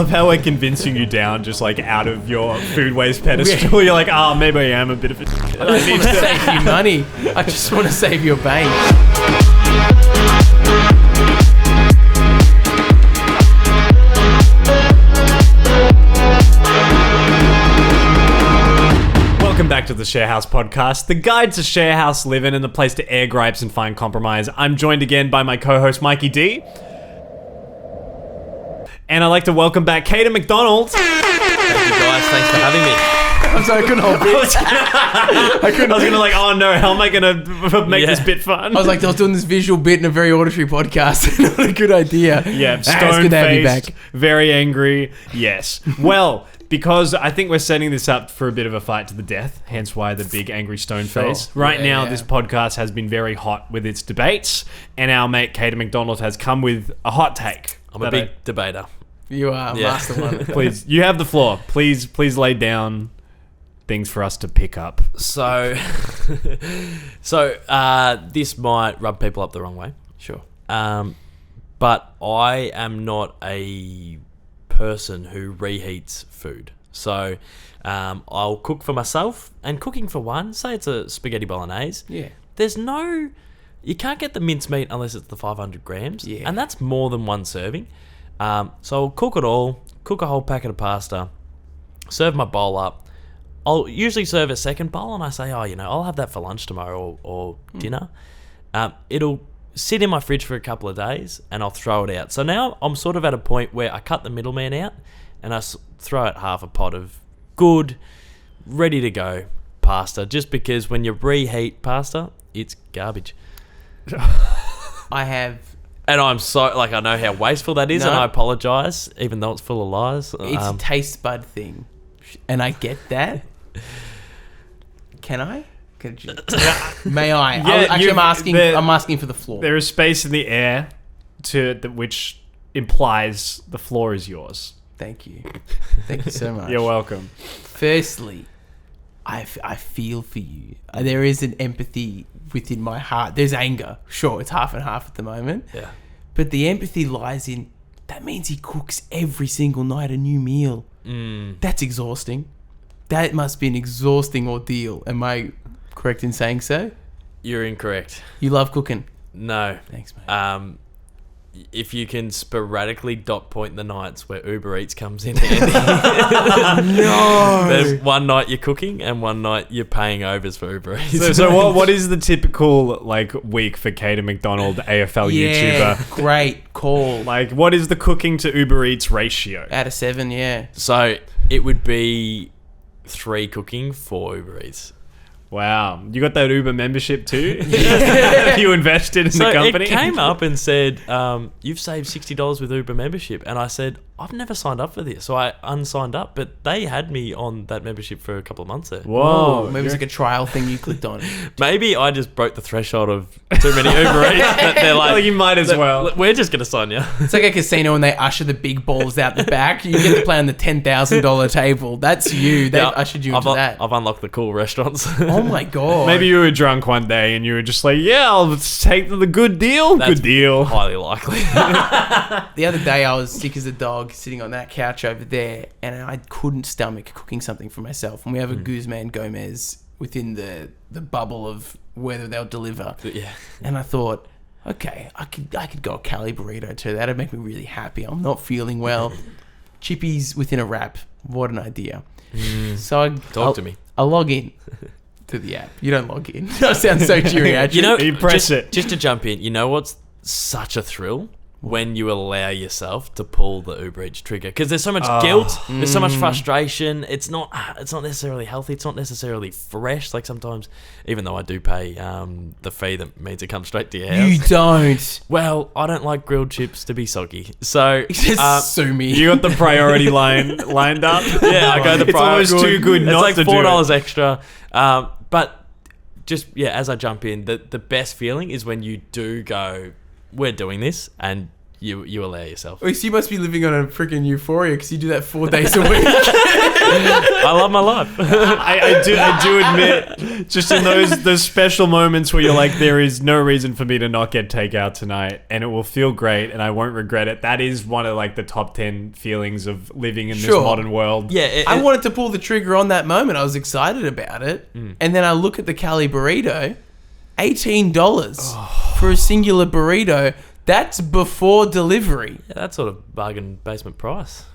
love how we're convincing you down just like out of your food waste pedestal. You're like, oh, maybe I am a bit of a... I just want to save you money. I just want to save your bank. Welcome back to the Sharehouse podcast, the guide to sharehouse living and the place to air gripes and find compromise. I'm joined again by my co-host Mikey D. And I'd like to welcome back Kate McDonald. Thank you guys, thanks for having me. I'm sorry, I couldn't hold it. I was gonna like, oh no, how am I gonna make this bit fun? I was doing this visual bit in a very auditory podcast. Not a good idea. Yeah, It's good to have you stone-faced, back. very angry. Yes. Well, because I think we're setting this up for a bit of a fight to the death, hence why the big angry stone face. Right now, this podcast has been very hot with its debates, and our mate Kate McDonald has come with a hot take. I'm a big debater. You are master one. Please, you have the floor. Please lay down things for us to pick up. So this might rub people up the wrong way. Sure. But I am not a person who reheats food. So I'll cook for myself, and cooking for one, say it's a spaghetti bolognese. Yeah. You can't get the mincemeat unless it's the 500 grams. Yeah. And that's more than one serving. So I'll cook it all, cook a whole packet of pasta, serve my bowl up. I'll usually serve a second bowl, and I say, I'll have that for lunch tomorrow or dinner. It'll sit in my fridge for a couple of days, and I'll throw it out. So now I'm sort of at a point where I cut the middleman out, and I throw out half a pot of good, ready to go pasta, just because when you reheat pasta, it's garbage. And I'm I know how wasteful that is, and I apologise, even though it's full of lies. It's a taste bud thing, and I get that. Can I? May I? Yeah, I'm asking for the floor. There is space in the air which implies the floor is yours. Thank you. Thank you so much. You're welcome. Firstly, I feel for you. There is an empathy within my heart. There's anger. Sure, it's half and half at the moment. Yeah. But the empathy lies in, that means he cooks every single night a new meal. That's exhausting. That must be an exhausting ordeal. Am I correct in saying so? You're incorrect. You love cooking? No. Thanks, mate. If you can sporadically dot point the nights where Uber Eats comes in handy. No. There's one night you're cooking and one night you're paying overs for Uber Eats. So what is the typical week for Kate McDonald, AFL YouTuber? Great call. What is the cooking to Uber Eats ratio? Out of 7, yeah. So it would be 3 cooking, 4 Uber Eats. Wow. You got that Uber membership too? You invested in the company? It came up and said, you've saved $60 with Uber membership. And I said, I've never signed up for this. So I unsigned up, but they had me on that membership for a couple of months there. Whoa. Maybe it's like a trial thing you clicked on. Maybe I just broke the threshold of too many Uber Eats that they're like, well, you might as well. We're just going to sign you. It's like a casino when they usher the big balls out the back. You get to play on the $10,000 table. That's you. They've ushered you into that. I've unlocked the cool restaurants. Oh my God. Maybe you were drunk one day and you were just like, yeah, I'll take the good deal. That's good deal. Highly likely. The other day I was sick as a dog sitting on that couch over there, and I couldn't stomach cooking something for myself. And we have a Guzman Gomez within the bubble of whether they'll deliver. Yeah. And I thought, okay, I could go a Cali burrito too. That'd make me really happy. I'm not feeling well. Chippies within a wrap. What an idea. So Talk to me. I log in to the app. You don't log in. That sounds so cheery, actually. You press it. Just to jump in, you know what's such a thrill? When you allow yourself to pull the Uber Eats trigger, because there's so much guilt, there's so much frustration. It's not necessarily healthy. It's not necessarily fresh. Like sometimes, even though I do pay the fee that means it comes straight to your house. You don't. Well, I don't like grilled chips to be soggy, so just sue me. You got the priority line lined up. Yeah, I go the priority. It's almost too good not it's to like do $4 it. extra. But just as I jump in, the best feeling is when you do go, we're doing this, and you allow yourself. Well, so you must be living on a freaking euphoria because you do that 4 days a week. I love my life. I do admit, just in those special moments where you're like, there is no reason for me to not get takeout tonight, and it will feel great, and I won't regret it. That is one of like the top 10 feelings of living in this modern world. Yeah, I wanted to pull the trigger on that moment. I was excited about it, and then I look at the Cali burrito, $18 for a singular burrito. That's before delivery. Yeah, that's sort of bargain basement price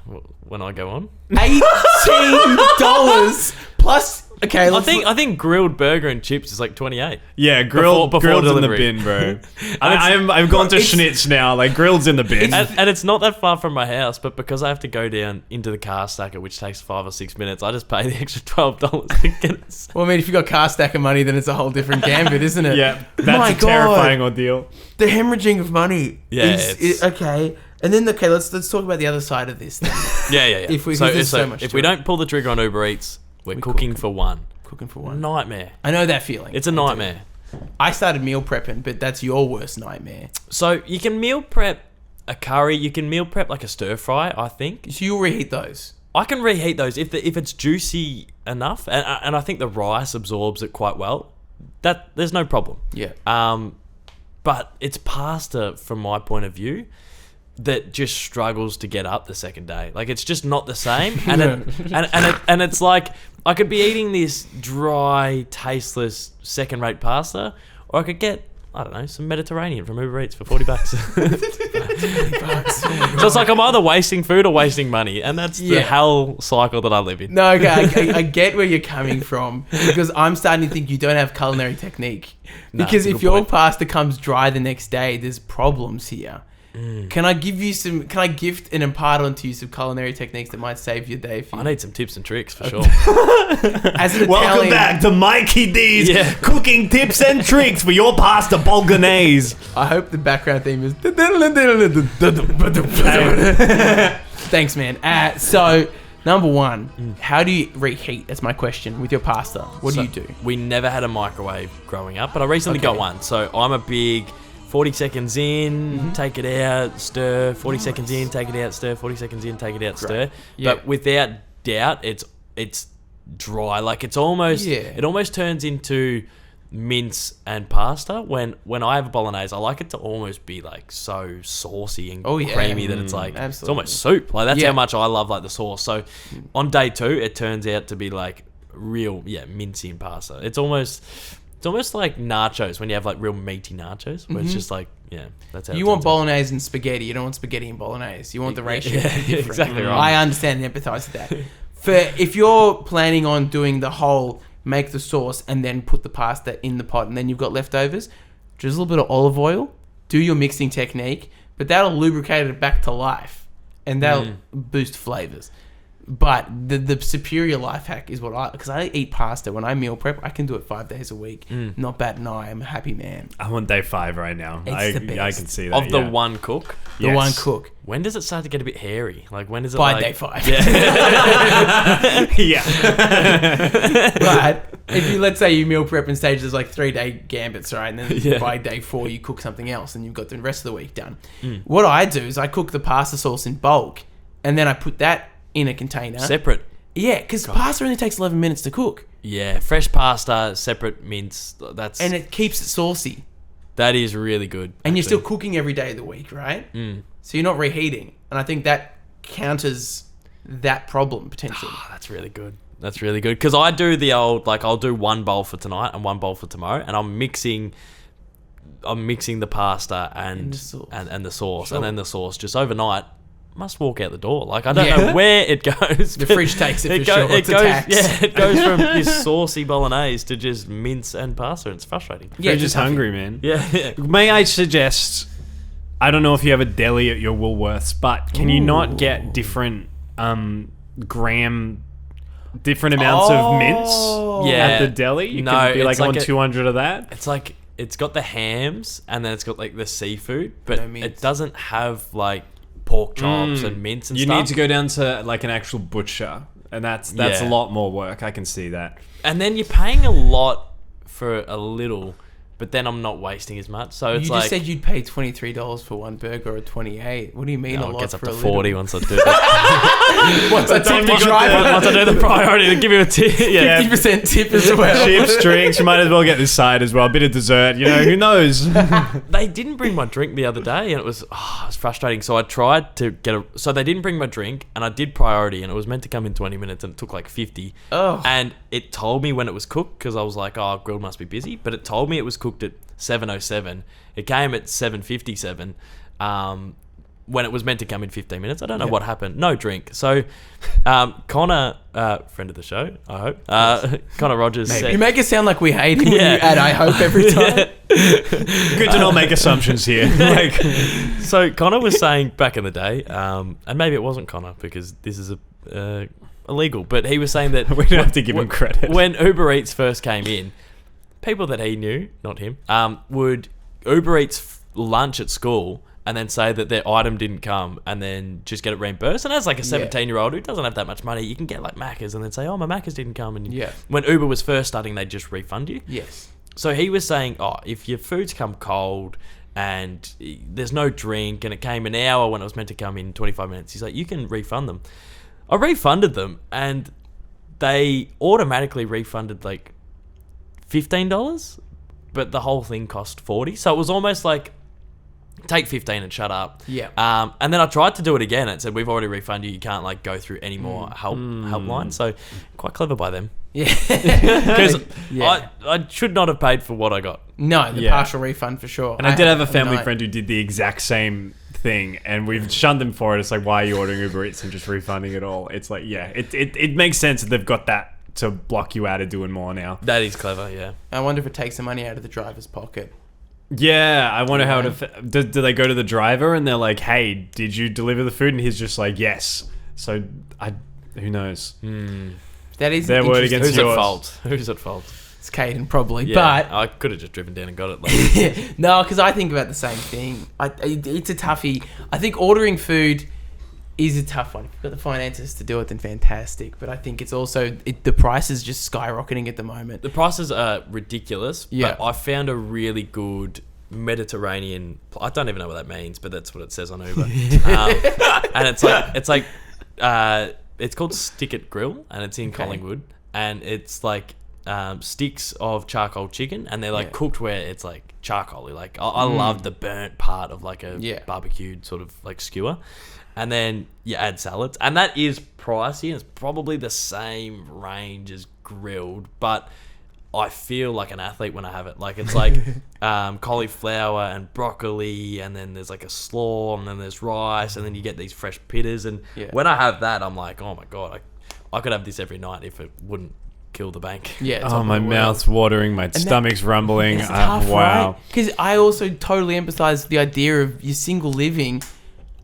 when I go on. $18 plus. Okay, I think grilled burger and chips is like 28. Yeah, grilled's in the delivery. bin, bro. I've gone to Schnitz now. Like, grilled's in the bin. And it's not that far from my house, but because I have to go down into the car stacker, which takes 5 or 6 minutes, I just pay the extra $12 to get it. Well, I mean, if you've got car stacker money, then it's a whole different gambit, isn't it? Yeah, that's a terrifying ordeal. The hemorrhaging of money. Yeah, okay. And then, let's talk about the other side of this then. Yeah. If we don't pull the trigger on Uber Eats, we're cooking for one. Cooking for one. Nightmare. I know that feeling. It's a nightmare. I started meal prepping, but that's your worst nightmare. So you can meal prep a curry. You can meal prep like a stir fry, I think. So you'll reheat those? I can reheat those if it's juicy enough, and I think the rice absorbs it quite well. That there's no problem. Yeah. But it's pasta from my point of view that just struggles to get up the second day. Like, it's just not the same. And it's like, I could be eating this dry, tasteless, second-rate pasta, or I could get, I don't know, some Mediterranean from Uber Eats for $40. So it's like I'm either wasting food or wasting money, and that's the hell cycle that I live in. No, okay, I get where you're coming from, because I'm starting to think you don't have culinary technique. Because if your pasta comes dry the next day, there's problems here. Can I gift and impart onto you some culinary techniques that might save your day? I need some tips and tricks for sure. As an Italian, welcome back to Mikey D's cooking tips and tricks for your pasta bolognese. I hope the background theme is. Thanks, man. So, number one, how do you reheat? That's my question with your pasta. What do you do? We never had a microwave growing up, but I recently got one. So I'm a big 40 seconds in, take it out, stir. 40 seconds in, take it out, stir. 40 seconds in, take it out, stir. Yeah. But without doubt, it's dry. Like, it's almost it almost turns into mince and pasta. When I have a bolognese, I like it to almost be like so saucy and creamy that it's like it's almost soup. Like, that's how much I love like the sauce. So on day 2, it turns out to be like real mincy and pasta. It's almost like nachos when you have like real meaty nachos, where it's just like, that's how you want bolognese and spaghetti. You don't want spaghetti and bolognese. You want the ratio to be different. Exactly right. I understand and empathise with that. If you're planning on doing the whole make the sauce and then put the pasta in the pot and then you've got leftovers, just a little bit of olive oil, do your mixing technique, but that'll lubricate it back to life and that'll boost flavours. But the superior life hack is because I eat pasta when I meal prep. I can do it 5 days a week. Not bat an eye. I'm a happy man. I'm on day 5 right now. It's the best. I can see that. Of the one cook? The one cook. When does it start to get a bit hairy? Like, when is it By day 5. Yeah. But if you, let's say you meal prep in stages like 3-day gambits, right? And then by day 4 you cook something else and you've got the rest of the week done. What I do is I cook the pasta sauce in bulk and then I put that in a container. Separate. Yeah, because pasta only takes 11 minutes to cook. Yeah, fresh pasta, separate mince. And it keeps it saucy. That is really good. And you're still cooking every day of the week, right? So you're not reheating. And I think that counters that problem potentially. Oh, that's really good. That's really good. Because I do the old, like, I'll do one bowl for tonight and one bowl for tomorrow. And I'm mixing the pasta and the sauce. Sure. And then the sauce just overnight must walk out the door. Like, I don't know where it goes. The fridge takes it for sure. It goes from this saucy bolognese to just mince and pasta. It's frustrating. Yeah, just hungry, man. Yeah. May I suggest, I don't know if you have a deli at your Woolworths, but can you not get different different amounts of mince at the deli? You can be like, I want 200 of that. It's like, it's got the hams and then it's got like the seafood, but it doesn't have like pork chops and mince and stuff. You need to go down to like an actual butcher, and that's a lot more work. I can see that. And then you're paying a lot for a little, but then I'm not wasting as much. So it's You like just said you'd pay $23 for one burger or 28. What do you mean a it lot gets up for to a 40 little? once I do that. Once I tip the driver, Once I do the priority, to give you a tip. Yeah. 50% tip as well. Chips, drinks. You might as well get this side as well. A bit of dessert. You know, who knows? They didn't bring my drink the other day, and it was frustrating. So I tried to get so they didn't bring my drink, and I did priority, and it was meant to come in 20 minutes, and it took like 50. Oh. And it told me when it was cooked, because I was like, oh, grill must be busy. But it told me it was cooked at 7:07. It came at 7:57. When it was meant to come in 15 minutes. I don't know what happened. No drink. So, Connor, friend of the show, I hope. Connor Rogers said... You make it sound like we hate him when you add I hope every time. Good to not make assumptions here. So, Connor was saying back in the day, and maybe it wasn't Connor because this is illegal, but he was saying that... We don't have to give him credit. When Uber Eats first came in, people that he knew, not him, would Uber Eats lunch at school and then say that their item didn't come and then just get it reimbursed. And as like a 17-year-old who doesn't have that much money, you can get like Macca's and then say, oh, my Macca's didn't come. And when Uber was first starting, they'd just refund you. Yes. So he was saying, oh, if your food's come cold and there's no drink and it came an hour when it was meant to come in 25 minutes, he's like, you can refund them. I refunded them and they automatically refunded like $15, but the whole thing cost $40. So it was almost like, take 15 and shut up. Yeah. And then I tried to do it again. It said, we've already refunded you. You can't like go through any more helpline. So quite clever by them. Yeah. Because I should not have paid for what I got. No, the partial refund for sure. And I did have a family friend who did the exact same thing, and we've shunned them for it. It's like, why are you ordering Uber Eats and just refunding it all? It's like, it makes sense that they've got that to block you out of doing more now. That is clever, yeah. I wonder if it takes the money out of the driver's pocket. Yeah, I wonder how do they go to the driver and they're like, hey, did you deliver the food? And he's just like, yes. So, who knows? That is their word against yours. Who's at fault? It's Caden, probably. Yeah, but I could have just driven down and got it. Like. No, because I think about the same thing. It's a toughie. I think ordering food is a tough one. If you've got the finances to do it, then fantastic. But I think it's also... the price is just skyrocketing at the moment. The prices are ridiculous. Yeah. But I found a really good Mediterranean... I don't even know what that means, but that's what it says on Uber. And it's called Stick It Grill, and it's in Collingwood. And it's like sticks of charcoal chicken, and they're like cooked where it's like charcoal. Like I love the burnt part of like a barbecued sort of like skewer. And then you add salads. And that is pricey. And it's probably the same range as grilled. But I feel like an athlete when I have it. Like, it's like cauliflower and broccoli. And then there's like a slaw. And then there's rice. And then you get these fresh pittas. And when I have that, I'm like, oh my God. I could have this every night if it wouldn't kill the bank. Yeah. Oh, my mouth's watering. My stomach's rumbling. It's tough, wow. Because I also totally empathize with the idea of your single living.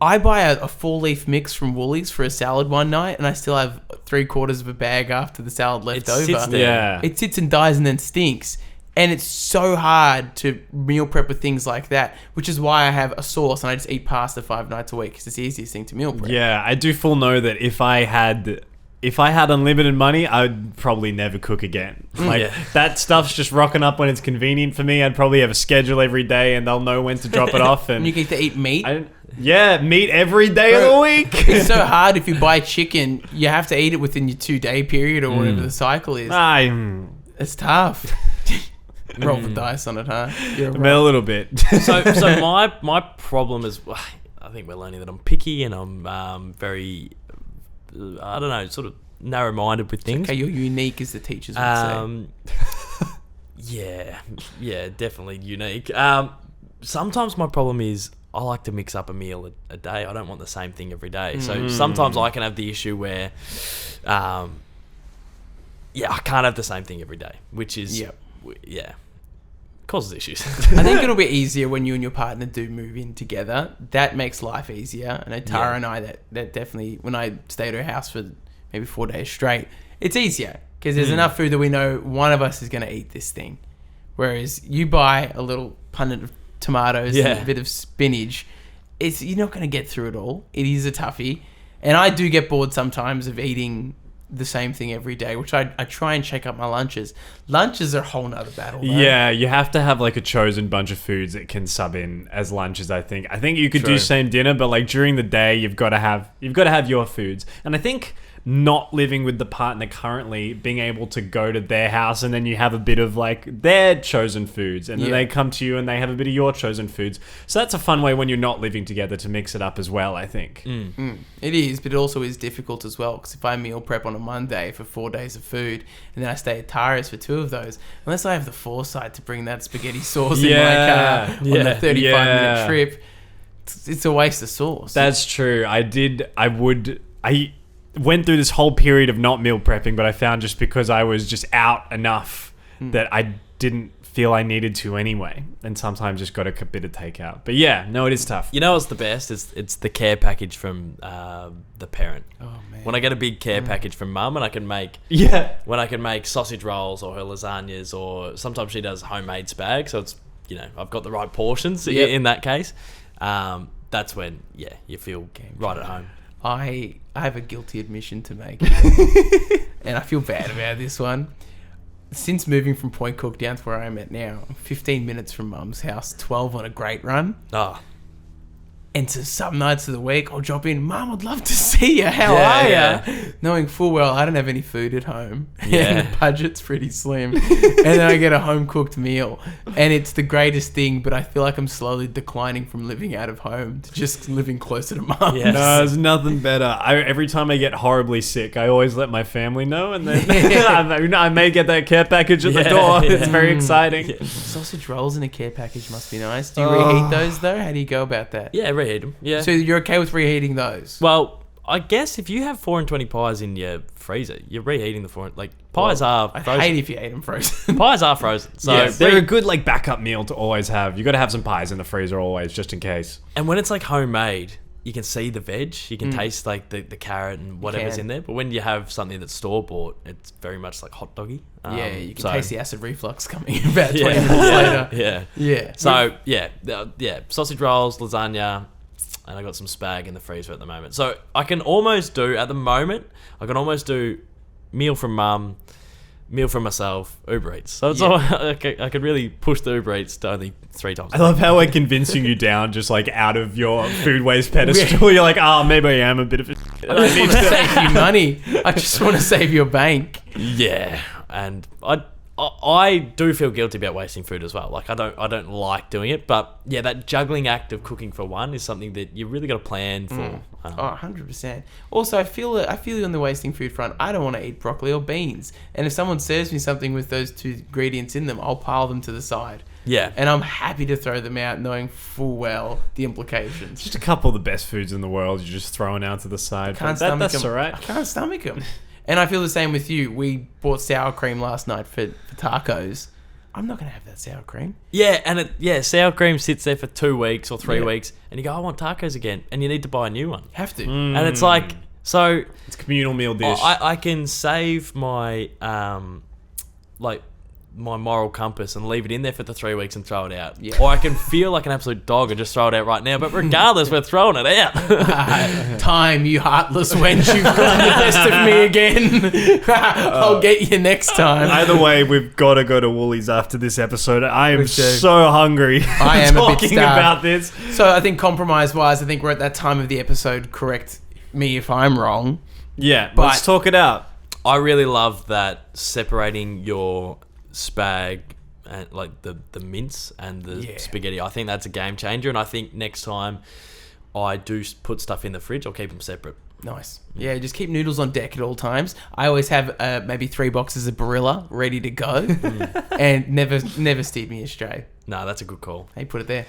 I buy a 4-leaf mix from Woolies for a salad one night, and I still have 3/4 of a bag after the salad left over. Sits there. Yeah. It sits and dies and then stinks. And it's so hard to meal prep with things like that, which is why I have a sauce and I just eat pasta 5 nights a week because it's the easiest thing to meal prep. Yeah, I do full know that if I had unlimited money, I'd probably never cook again. Like, that stuff's just rocking up when it's convenient for me. I'd probably have a schedule every day, and they'll know when to drop it off. And you get to eat meat. Meat every day of the week. It's so hard. If you buy chicken, you have to eat it within your 2-day period or whatever the cycle is. It's tough. Roll the dice on it, huh? A little bit. So my problem is, I think we're learning that I'm picky and I'm very, I don't know, sort of narrow-minded with things. Okay, you're unique, as the teachers would say. Yeah, definitely unique. Sometimes my problem is I like to mix up a meal a day. I don't want the same thing every day. So sometimes I can have the issue where, I can't have the same thing every day, which is, causes issues. I think it'll be easier when you and your partner do move in together. That makes life easier. I know Tara and I, that definitely, when I stay at her house for maybe 4 days straight, it's easier because there's enough food that we know one of us is going to eat this thing. Whereas you buy a little punnet of tomatoes and a bit of spinach, you're not going to get through it all. It is a toughie. And I do get bored sometimes of eating the same thing every day, which I try and shake up my lunches. Lunches are a whole nother battle, though. Yeah, you have to have like a chosen bunch of foods that can sub in as lunches. I think you could do same dinner, but like during the day, you've got to have your foods. And I think not living with the partner currently, being able to go to their house and then you have a bit of like their chosen foods, and then they come to you and they have a bit of your chosen foods. So that's a fun way when you're not living together to mix it up as well, I think. It is, but it also is difficult as well, because if I meal prep on a Monday for 4 days of food and then I stay at Tara's for 2 of those, unless I have the foresight to bring that spaghetti sauce in my car on the 35-minute trip, it's a waste of sauce. That's true. I went through this whole period of not meal prepping, but I found just because I was just out enough that I didn't feel I needed to anyway, and sometimes just got a bit of takeout. But yeah, no, it is tough. You know what's the best? It's the care package from the parent. Oh man! When I get a big care package from mum, and I can make sausage rolls or her lasagnas, or sometimes she does homemade spag, so it's I've got the right portions in that case. That's when you feel right at home. I have a guilty admission to make, and I feel bad about this one. Since moving from Point Cook down to where I'm at now, 15 minutes from Mum's house, 12 on a great run. Oh. And to some nights of the week, I'll drop in, Mum, I'd love to see you. How are you? Knowing full well I don't have any food at home. Yeah. And the budget's pretty slim. And then I get a home-cooked meal. And it's the greatest thing, but I feel like I'm slowly declining from living out of home to just living closer to Mum. Yes. No, there's nothing better. Every time I get horribly sick, I always let my family know, and then I may get that care package at the door. Yeah. It's very exciting. Yeah. Sausage rolls in a care package must be nice. Do you reheat those, though? How do you go about that? Yeah, reheat them. Yeah. So you're okay with reheating those? Well, I guess if you have 4 and 20 pies in your freezer, you're reheating the 4. Like pies are frozen. I hate if you ate them frozen. Pies are frozen. So yes, they're a good like backup meal to always have. You got to have some pies in the freezer always, just in case. And when it's like homemade, you can see the veg. You can taste like the carrot and whatever's in there. But when you have something that's store bought, it's very much like hot doggy. You can taste the acid reflux coming in about 20 minutes later. Yeah. So sausage rolls, lasagna. And I got some spag in the freezer at the moment. So I can almost do meal from mum, meal from myself, Uber Eats. So it's all, I could really push the Uber Eats to only 3 times. I love how we're convincing you down just like out of your food waste pedestal. You're like, maybe I am a bit of a... I just want to save you money. I just want to save your bank. Yeah. And I do feel guilty about wasting food as well. Like I don't like doing it, but yeah, that juggling act of cooking for one is something that you really got to plan for. 100%. Also, I feel you on the wasting food front. I don't want to eat broccoli or beans, and if someone serves me something with those 2 ingredients in them, I'll pile them to the side. Yeah, and I'm happy to throw them out, knowing full well the implications. Just a couple of the best foods in the world, you're just throwing out to the side. That's all right. I can't stomach them. And I feel the same with you. We bought sour cream last night for tacos. I'm not going to have that sour cream. Yeah, and sour cream sits there for 2 weeks or 3 weeks, and you go, I want tacos again, and you need to buy a new one. Have to. And it's like, so... It's a communal meal dish. I can save my, my moral compass and leave it in there for the 3 weeks and throw it out. Yeah. Or I can feel like an absolute dog and just throw it out right now. But regardless, we're throwing it out. Time, you heartless wench. You've got the best of me again. I'll get you next time. Either way, we've got to go to Woolies after this episode. I am so hungry. I am talking a bit starved about this. So I think compromise-wise, I think we're at that time of the episode. Correct me if I'm wrong. Yeah, but let's talk it out. I really love that separating your spag and like the mince and the spaghetti. I think that's a game changer, and I think next time I do put stuff in the fridge, I'll keep them separate. Nice. Yeah, just keep noodles on deck at all times. I always have maybe 3 boxes of Barilla ready to go, and never steer me astray. No, that's a good call. Hey, put it there.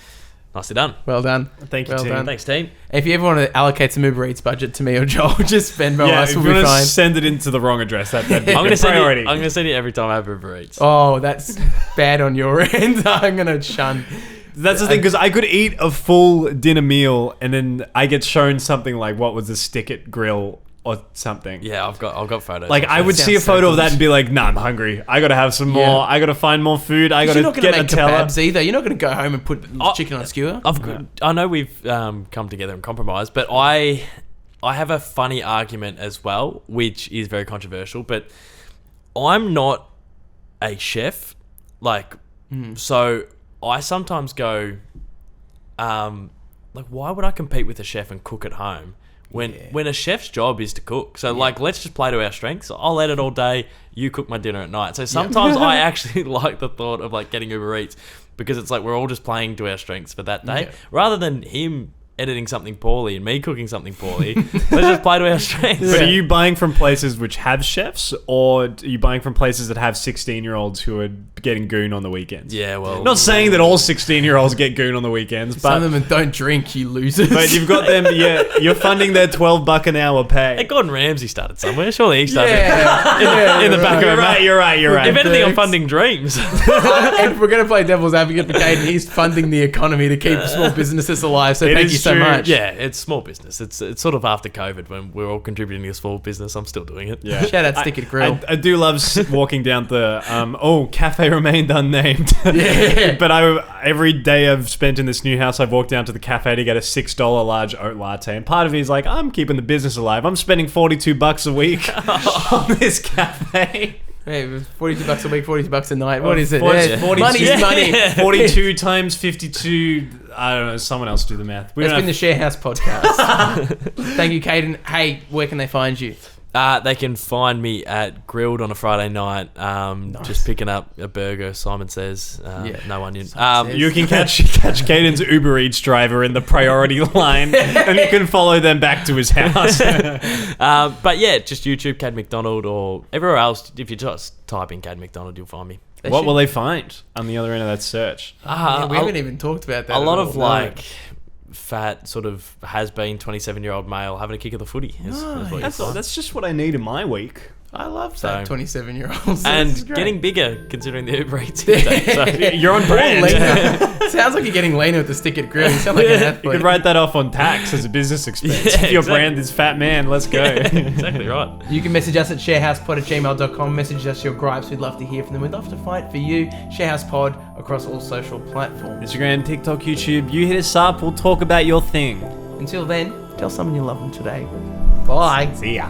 Nicely done. Well done. Thank you, well team. Done. Thanks, team. If you ever want to allocate some Uber Eats budget to me or Joel, just Venmo us. We'll be fine. Send it into the wrong address. That'd be I'm a priority. I'm going to send you every time I have Uber Eats. Oh, that's bad on your end. I'm going to shun. That's the thing, because I could eat a full dinner meal and then I get shown something like, what was the stick it grill or something. Yeah, I've got photos. Like, I would see a photo of that and be like, nah, I'm hungry. I got to have some more. I got to find more food. I got to get a Nutella. Kebabs either. You're not going to go home and put chicken on a skewer. I know we've come together and compromised, but I I have a funny argument as well, which is very controversial, but I'm not a chef. Like, so I sometimes go, like, why would I compete with a chef and cook at home when a chef's job is to cook? So, like, let's just play to our strengths. I'll edit all day. You cook my dinner at night. So sometimes I actually like the thought of, like, getting Uber Eats because it's like we're all just playing to our strengths for that day rather than him editing something poorly and me cooking something poorly. Let's just play to our strengths. But are you buying from places which have chefs, or are you buying from places that have 16-year-olds who are getting goon on the weekends? Yeah, well... Not saying that all 16-year-olds get goon on the weekends, but... Some of them don't drink, you losers. But you've got them, you're funding their $12 an hour pay. Hey, Gordon Ramsay started somewhere. Surely he started Yeah. in the back of You're a right, you're right, you're right. If anything, I'm funding dreams. And if we're going to play devil's advocate for Caden, he's funding the economy to keep small businesses alive. So It thank is you so true. much. Yeah, it's small business. It's sort of after COVID when we're all contributing to small business. I'm still doing it. Yeah. Shout out Stick It Grill. I do love walking down the cafe remained unnamed. Yeah. But every day I've spent in this new house, I've walked down to the cafe to get a $6 large oat latte, and part of me is like, I'm keeping the business alive. I'm spending $42 a week on this cafe. Hey, it was $42 a week, $42 a night. What is it? 42 Money's money. 42 times 52. I don't know. Someone else do the math. That's been the Sharehouse podcast. Thank you, Caden. Hey, where can they find you? They can find me at Grilled on a Friday night, just picking up a burger, Simon says. No onion. You can catch Caden's Uber Eats driver in the priority line, and you can follow them back to his house. But yeah, just YouTube, Cad McDonald, or everywhere else. If you just type in Cad McDonald, you'll find me. What will they find on the other end of that search? We haven't even talked about that. A lot at of all, like fat, sort of has-been 27-year-old male having a kick of the footy. Is what you'll find. That's just what I need in my week. I love So- that 27-year-olds. And getting bigger, considering the Uber Eats these days. So, You're on brand. Sounds like you're getting leaner with the Stick It Grill. You sound like an You athlete. could write that off on tax as a business expense. Yeah, if your exactly. brand is Fat Man, let's go. exactly right. You can message us at sharehousepod@gmail.com. Message us your gripes. We'd love to hear from them. We'd love to fight for you. Sharehouse Pod across all social platforms. Instagram, TikTok, YouTube. You hit us up. We'll talk about your thing. Until then, tell someone you love them today. Bye. See ya.